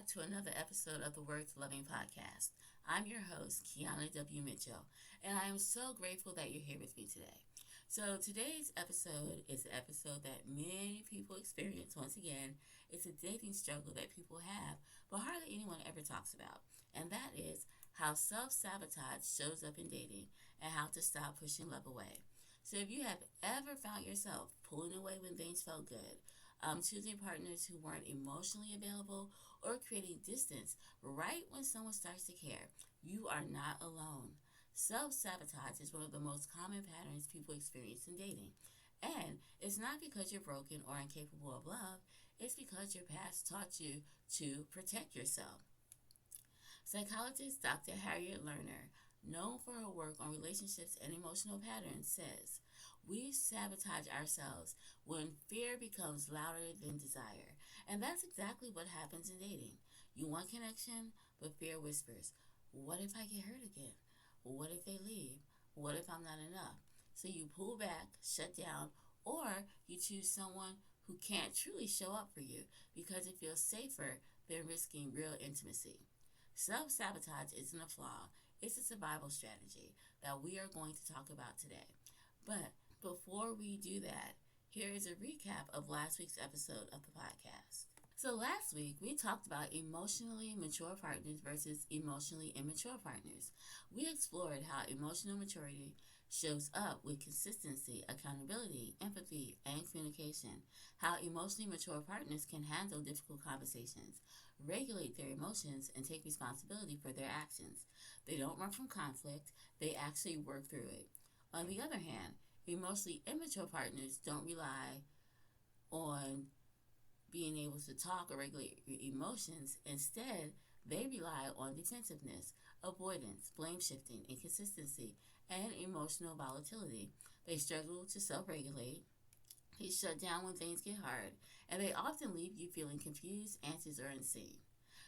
back to another episode of the Worth Loving Podcast. I'm your host, Keana W. Mitchell, and I am so grateful that you're here with me today. So today's episode is an episode that many people experience. Once again, it's a dating struggle that people have, but hardly anyone ever talks about, and that is how self-sabotage shows up in dating and how to stop pushing love away. So if you have ever found yourself pulling away when things felt good, choosing partners who weren't emotionally available, or creating distance right when someone starts to care, you are not alone. Self-sabotage is one of the most common patterns people experience in dating. And it's not because you're broken or incapable of love, it's because your past taught you to protect yourself. Psychologist Dr. Harriet Lerner, known for her work on relationships and emotional patterns, says, "We sabotage ourselves when fear becomes louder than desire." And that's exactly what happens in dating. You want connection, but fear whispers, "What if I get hurt again? What if they leave? What if I'm not enough?" So you pull back, shut down, or you choose someone who can't truly show up for you because it feels safer than risking real intimacy. Self-sabotage isn't a flaw, it's a survival strategy that we are going to talk about today. But before we do that, here is a recap of last week's episode of the podcast. So last week, we talked about emotionally mature partners versus emotionally immature partners. We explored how emotional maturity shows up with consistency, accountability, empathy, and communication. How emotionally mature partners can handle difficult conversations, regulate their emotions, and take responsibility for their actions. They don't run from conflict, they actually work through it. On the other hand, emotionally immature partners don't rely on being able to talk or regulate your emotions. Instead, they rely on defensiveness, avoidance, blame shifting, inconsistency, and emotional volatility. They struggle to self regulate, they shut down when things get hard, and they often leave you feeling confused, anxious, or unseen.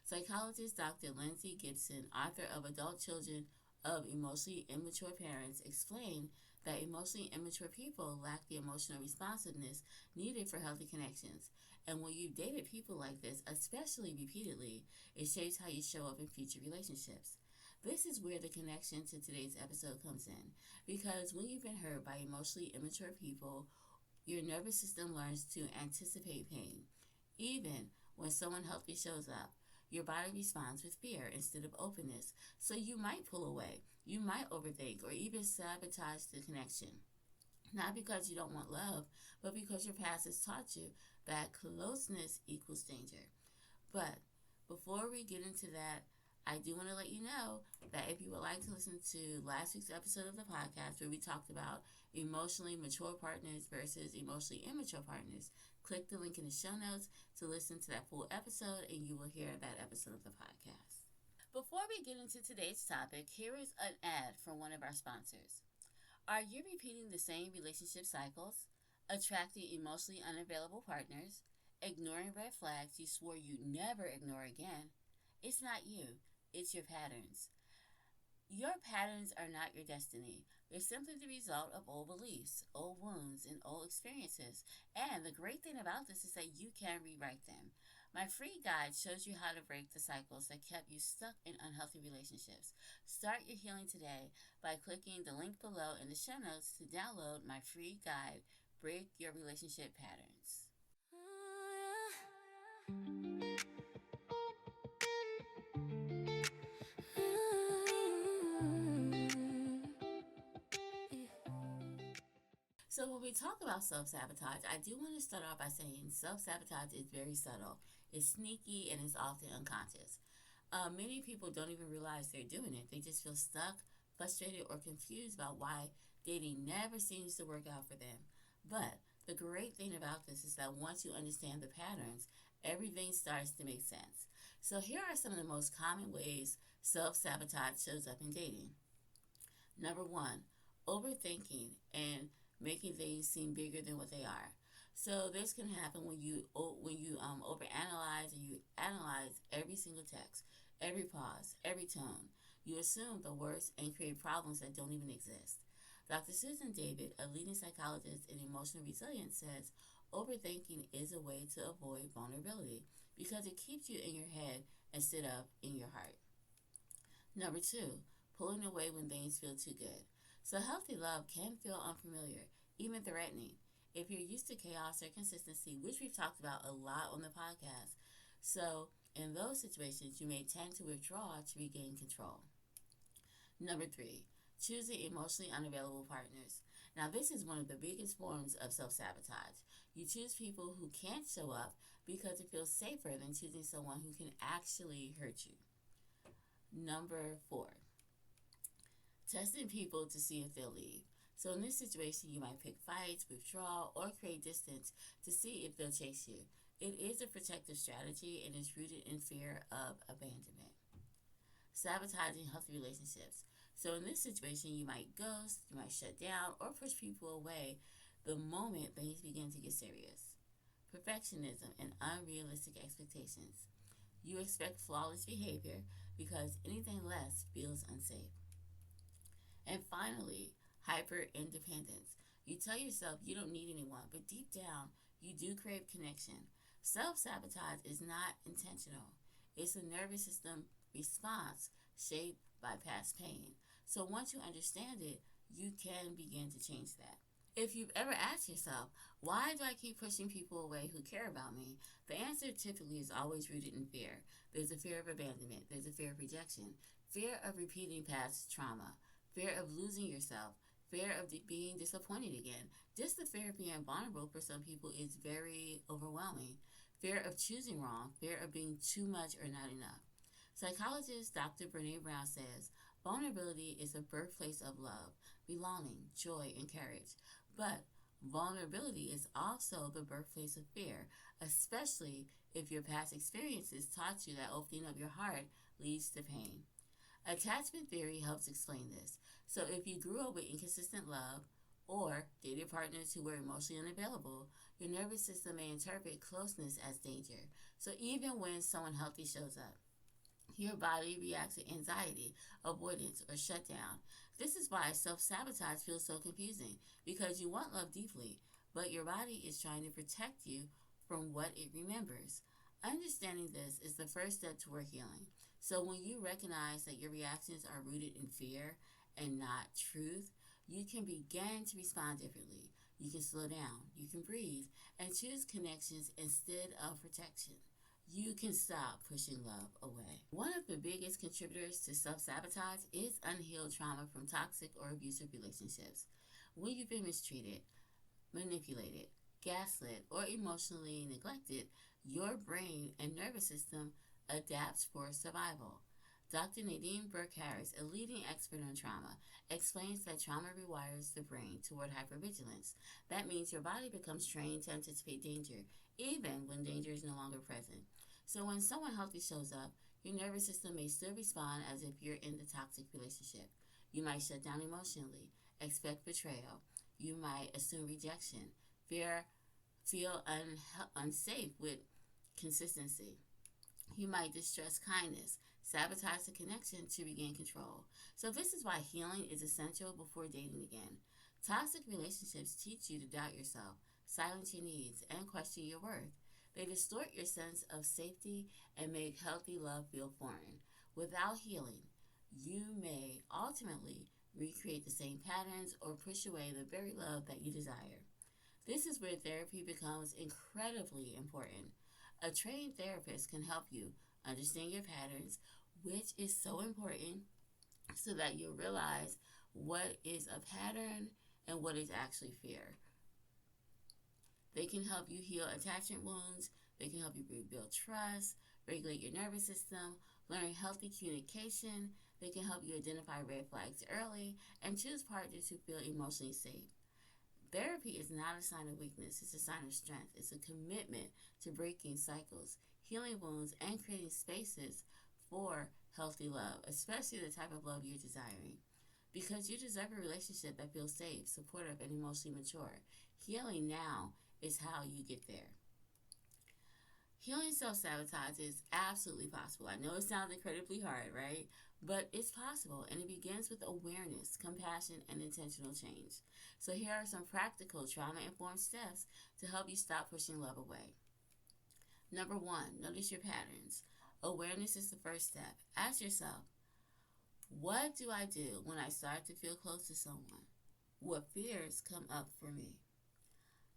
Psychologist Dr. Lindsay Gibson, author of Adult Children of Emotionally Immature Parents, explained that emotionally immature people lack the emotional responsiveness needed for healthy connections. And when you've dated people like this, especially repeatedly, it shapes how you show up in future relationships. This is where the connection to today's episode comes in, because when you've been hurt by emotionally immature people, your nervous system learns to anticipate pain. Even when someone healthy shows up, your body responds with fear instead of openness, so you might pull away, you might overthink, or even sabotage the connection. Not because you don't want love, but because your past has taught you that closeness equals danger. But before we get into that, I do want to let you know that if you would like to listen to last week's episode of the podcast where we talked about emotionally mature partners versus emotionally immature partners, click the link in the show notes to listen to that full episode and you will hear that episode of the podcast. Before we get into today's topic, here is an ad from one of our sponsors. Are you repeating the same relationship cycles, attracting emotionally unavailable partners, ignoring red flags you swore you'd never ignore again? It's not you, it's your patterns. Your patterns are not your destiny. They're simply the result of old beliefs, old wounds, and old experiences. And the great thing about this is that you can rewrite them. My free guide shows you how to break the cycles that kept you stuck in unhealthy relationships. Start your healing today by clicking the link below in the show notes to download my free guide, Break Your Relationship Patterns. So when we talk about self-sabotage, I do want to start off by saying self-sabotage is very subtle. It's sneaky and it's often unconscious. Many people don't even realize they're doing it. They just feel stuck, frustrated, or confused about why dating never seems to work out for them. But the great thing about this is that once you understand the patterns, everything starts to make sense. So here are some of the most common ways self-sabotage shows up in dating. Number one, overthinking and making things seem bigger than what they are. So this can happen when you overanalyze and you analyze every single text, every pause, every tone. You assume the worst and create problems that don't even exist. Dr. Susan David, a leading psychologist in emotional resilience, says overthinking is a way to avoid vulnerability because it keeps you in your head instead of in your heart. Number 2, pulling away when things feel too good. So healthy love can feel unfamiliar, even threatening, if you're used to chaos or consistency, which we've talked about a lot on the podcast. So in those situations, you may tend to withdraw to regain control. Number 3, choosing emotionally unavailable partners. Now, this is one of the biggest forms of self-sabotage. You choose people who can't show up because it feels safer than choosing someone who can actually hurt you. Number 4, testing people to see if they'll leave. So in this situation, you might pick fights, withdraw, or create distance to see if they'll chase you. It is a protective strategy and is rooted in fear of abandonment. Sabotaging healthy relationships. So in this situation, you might ghost, you might shut down, or push people away the moment things begin to get serious. Perfectionism and unrealistic expectations. You expect flawless behavior because anything less feels unsafe. And finally, hyper-independence. You tell yourself you don't need anyone, but deep down, you do crave connection. Self-sabotage is not intentional. It's a nervous system response shaped by past pain. So once you understand it, you can begin to change that. If you've ever asked yourself, why do I keep pushing people away who care about me? The answer typically is always rooted in fear. There's a fear of abandonment. There's a fear of rejection. Fear of repeating past trauma. Fear of losing yourself. Fear of being disappointed again. Just the fear of being vulnerable for some people is very overwhelming. Fear of choosing wrong. Fear of being too much or not enough. Psychologist Dr. Brené Brown says, vulnerability is the birthplace of love, belonging, joy, and courage. But vulnerability is also the birthplace of fear, especially if your past experiences taught you that opening up your heart leads to pain. Attachment theory helps explain this. So if you grew up with inconsistent love or dated partners who were emotionally unavailable, your nervous system may interpret closeness as danger. So even when someone healthy shows up, your body reacts to anxiety, avoidance, or shutdown. This is why self-sabotage feels so confusing, because you want love deeply, but your body is trying to protect you from what it remembers. Understanding this is the first step toward healing. So when you recognize that your reactions are rooted in fear and not truth, you can begin to respond differently. You can slow down, you can breathe, and choose connections instead of protection. You can stop pushing love away. One of the biggest contributors to self-sabotage is unhealed trauma from toxic or abusive relationships. When you've been mistreated, manipulated, gaslit, or emotionally neglected, your brain and nervous system adapts for survival. Dr. Nadine Burke Harris, a leading expert on trauma, explains that trauma rewires the brain toward hypervigilance. That means your body becomes trained to anticipate danger, even when danger is no longer present. So when someone healthy shows up, your nervous system may still respond as if you're in the toxic relationship. You might shut down emotionally, expect betrayal. You might assume rejection, feel unsafe with consistency. You might distrust kindness, sabotage the connection to regain control. So this is why healing is essential before dating again. Toxic relationships teach you to doubt yourself, silence your needs, and question your worth. They distort your sense of safety and make healthy love feel foreign. Without healing, you may ultimately recreate the same patterns or push away the very love that you desire. This is where therapy becomes incredibly important. A trained therapist can help you understand your patterns, which is so important, so that you realize what is a pattern and what is actually fear. They can help you heal attachment wounds. They can help you rebuild trust, regulate your nervous system, learn healthy communication. They can help you identify red flags early and choose partners who feel emotionally safe. Therapy is not a sign of weakness. It's a sign of strength. It's a commitment to breaking cycles, healing wounds, and creating spaces for healthy love, especially the type of love you're desiring. Because you deserve a relationship that feels safe, supportive, and emotionally mature. Healing now is how you get there. Healing self-sabotage is absolutely possible. I know it sounds incredibly hard, right? But it's possible, and it begins with awareness, compassion, and intentional change. So here are some practical trauma-informed steps to help you stop pushing love away. Number 1, notice your patterns. Awareness is the first step. Ask yourself, what do I do when I start to feel close to someone? What fears come up for me?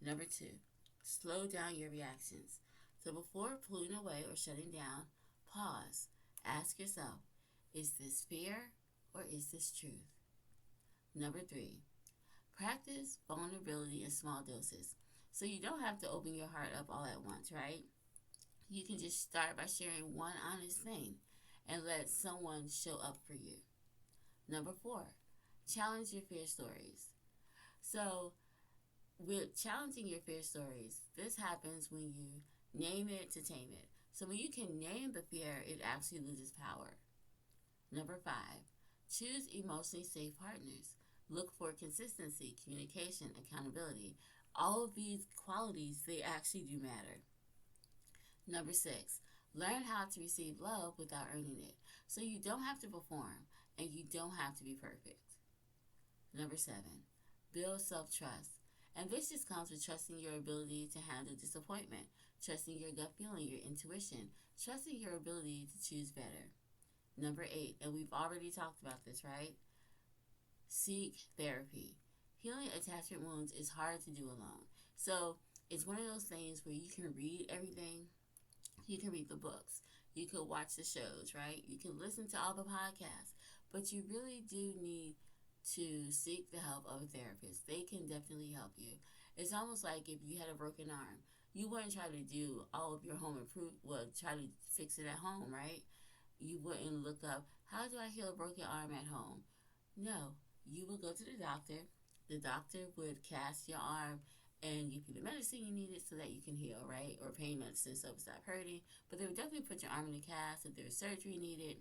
Number two, slow down your reactions. So before pulling away or shutting down, pause. Ask yourself, is this fear or is this truth? Number three, practice vulnerability in small doses. So you don't have to open your heart up all at once, right? You can just start by sharing one honest thing and let someone show up for you. Number four, challenge your fear stories. So, with challenging your fear stories, this happens when you name it to tame it. So, when you can name the fear, it actually loses power. Number five, choose emotionally safe partners. Look for consistency, communication, accountability. All of these qualities, they actually do matter. Number six, learn how to receive love without earning it. So you don't have to perform and you don't have to be perfect. Number seven, build self-trust. And this just comes with trusting your ability to handle disappointment, trusting your gut feeling, your intuition, trusting your ability to choose better. Number eight, and we've already talked about this, right? Seek therapy. Healing attachment wounds is hard to do alone. So it's one of those things where you can read everything, you can read the books, you can watch the shows, right? You can listen to all the podcasts, but you really do need to seek the help of a therapist. They can definitely help you. It's almost like if you had a broken arm, you wouldn't try to do all of your home try to fix it at home, right? You wouldn't look up, how do I heal a broken arm at home? No, you would go to the doctor. The doctor would cast your arm and give you the medicine you needed so that you can heal, right? Or pain medicine so it stop hurting. But they would definitely put your arm in a cast. If there was surgery needed,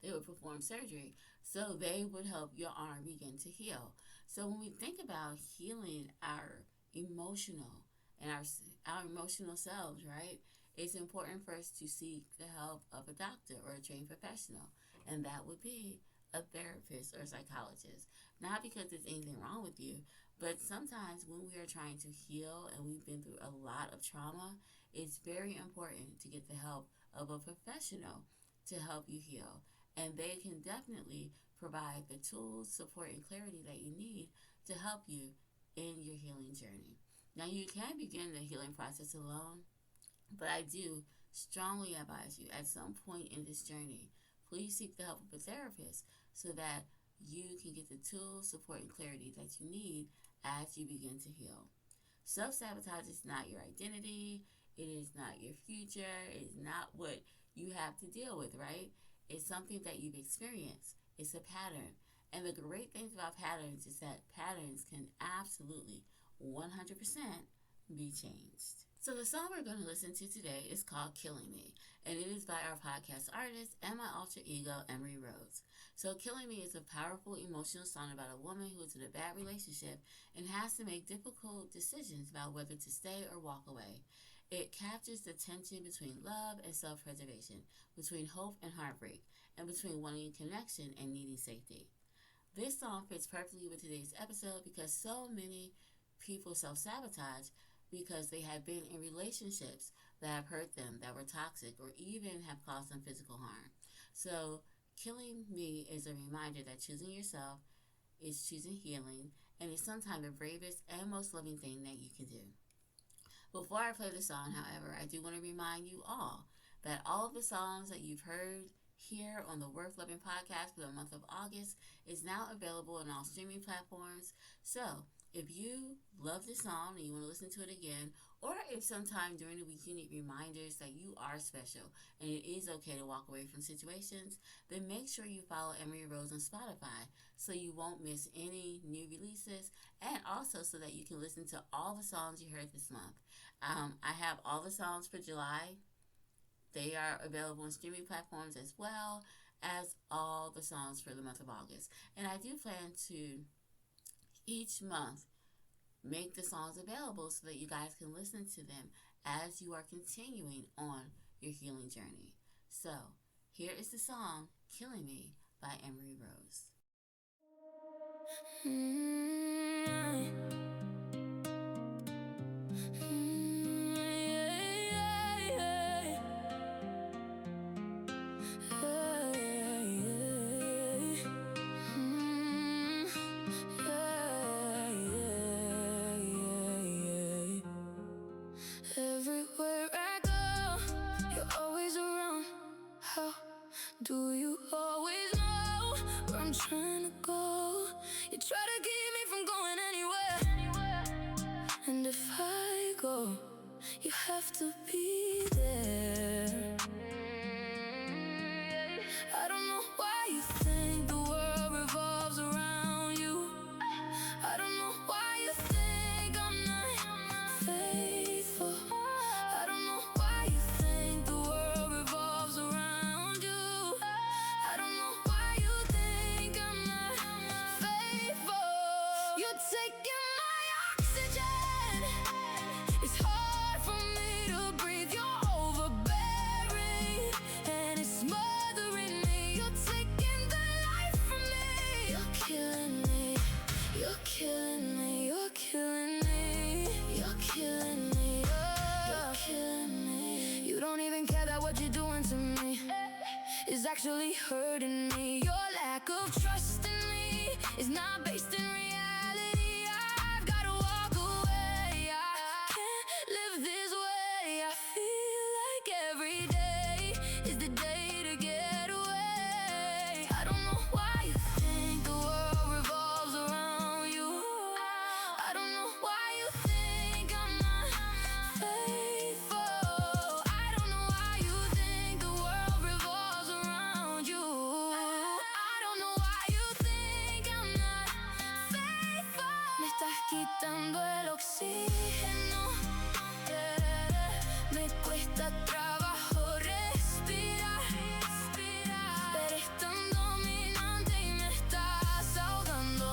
they would perform surgery. So they would help your arm begin to heal. So when we think about healing our emotional and our emotional selves, right? It's important for us to seek the help of a doctor or a trained professional. And that would be a therapist or a psychologist. Not because there's anything wrong with you, but sometimes when we are trying to heal and we've been through a lot of trauma, it's very important to get the help of a professional to help you heal. And they can definitely provide the tools, support, and clarity that you need to help you in your healing journey. Now, you can begin the healing process alone, but I do strongly advise you at some point in this journey, please seek the help of a therapist so that you can get the tools, support, and clarity that you need as you begin to heal. Self sabotage is not your identity, it is not your future, it is not what you have to deal with, right? It's something that you've experienced, it's a pattern. And the great thing about patterns is that patterns can absolutely 100% be changed. So the song we're going to listen to today is called Killing Me, and it is by our podcast artist and my alter ego, Emory Rose. So Killing Me is a powerful emotional song about a woman who is in a bad relationship and has to make difficult decisions about whether to stay or walk away. It captures the tension between love and self-preservation, between hope and heartbreak, and between wanting connection and needing safety. This song fits perfectly with today's episode because so many people self-sabotage because they have been in relationships that have hurt them, that were toxic, or even have caused them physical harm. So, Killing Me is a reminder that choosing yourself is choosing healing, and it's sometimes the bravest and most loving thing that you can do. Before I play the song, however, I do want to remind you all that all of the songs that you've heard here on the Worth Loving podcast for the month of August is now available on all streaming platforms. So, if you love this song and you want to listen to it again, or if sometime during the week you need reminders that you are special and it is okay to walk away from situations, then make sure you follow Emory Rose on Spotify so you won't miss any new releases, and also so that you can listen to all the songs you heard this month. I have all the songs for July. They are available on streaming platforms as well as all the songs for the month of August. And I do plan to each month make the songs available so that you guys can listen to them as you are continuing on your healing journey. So, here is the song Killing Me by Emory Rose. Do you always know where I'm trying to go? You try to keep me from going anywhere. And if I go, you have to be there. I don't know why you think the world revolves around you. I don't know why you think I'm not faithful. I don't know why you think the world revolves around you. I don't know why you think I'm not faithful. You're taking my oxygen. It's hard for me to breathe. You're overbearing and it's smothering me. You're taking the life from me. You're killing me. You're killing me. You're killing me. You're killing me. You're killing me. You don't even care that what you're doing to me is actually hurting me. Your lack of trust in me is not based in reality. I've gotta walk away. I can't live this way. I feel like every day is the day to get away. I don't know why you think the world revolves around you. I don't know why you think I'm not faithful. I don't know why you think the world revolves around you. I don't know why you think I'm not faithful. Me estás quitando el oxígeno. Me cuesta trabajo respirar. Eres tan dominante y me estás ahogando.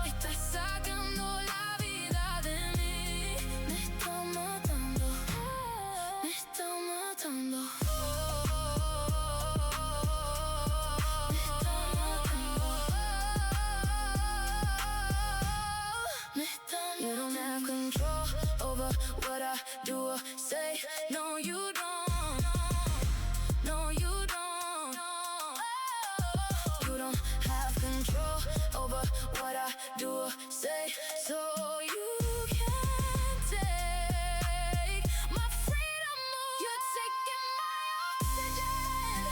Estás sacando la vida de mí. Me está matando. Me está matando. Me está matando. You don't have control over what I do or say. No, you don't. No, you don't. You don't have control over what I do or say. So you can't take my freedom away. You're taking my oxygen.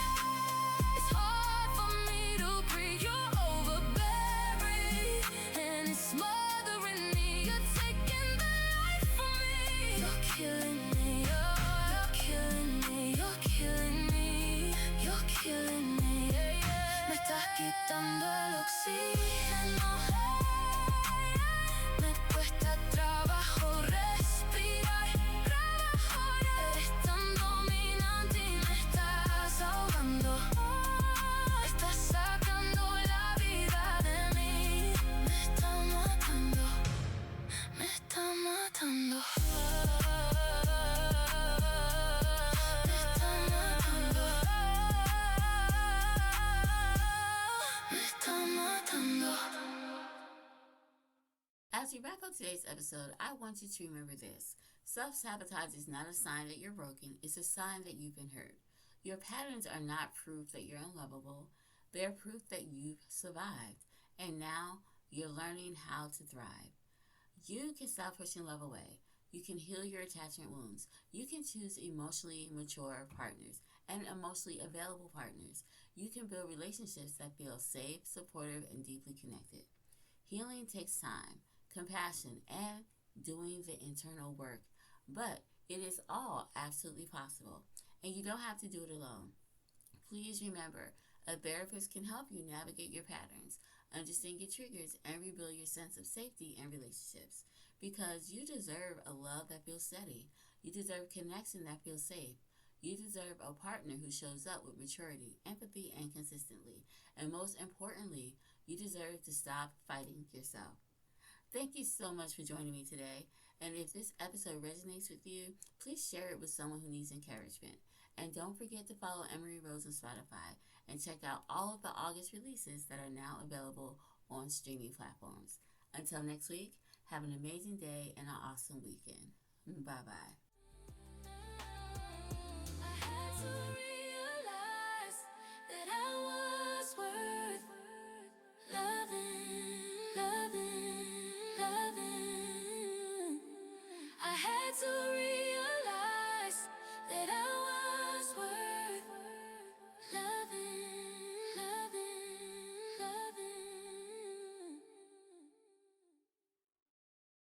It's hard for me to breathe. You're overbearing and it's smothering me. You're taking the life from me. You're killing me. You're killing me. You're killing me. You're killing me. Me estás quitando el oxígeno. Me cuesta trabajo respirar. Eres tan dominante y me estás ahogando. Estás sacando la vida de mí. Me está matando. Me está matando. Me está matando. Me está matando. As we wrap up today's episode, I want you to remember this. Self-sabotage is not a sign that you're broken. It's a sign that you've been hurt. Your patterns are not proof that you're unlovable. They're proof that you've survived. And now you're learning how to thrive. You can stop pushing love away. You can heal your attachment wounds. You can choose emotionally mature partners and emotionally available partners. You can build relationships that feel safe, supportive, and deeply connected. Healing takes time, compassion, and doing the internal work, but it is all absolutely possible, and you don't have to do it alone. Please remember, a therapist can help you navigate your patterns, understand your triggers, and rebuild your sense of safety in relationships, because you deserve a love that feels steady. You deserve connection that feels safe. You deserve a partner who shows up with maturity, empathy, and consistently. And most importantly, you deserve to stop fighting yourself. Thank you so much for joining me today. And if this episode resonates with you, please share it with someone who needs encouragement. And don't forget to follow Emory Rose on Spotify and check out all of the August releases that are now available on streaming platforms. Until next week, have an amazing day and an awesome weekend. Bye-bye.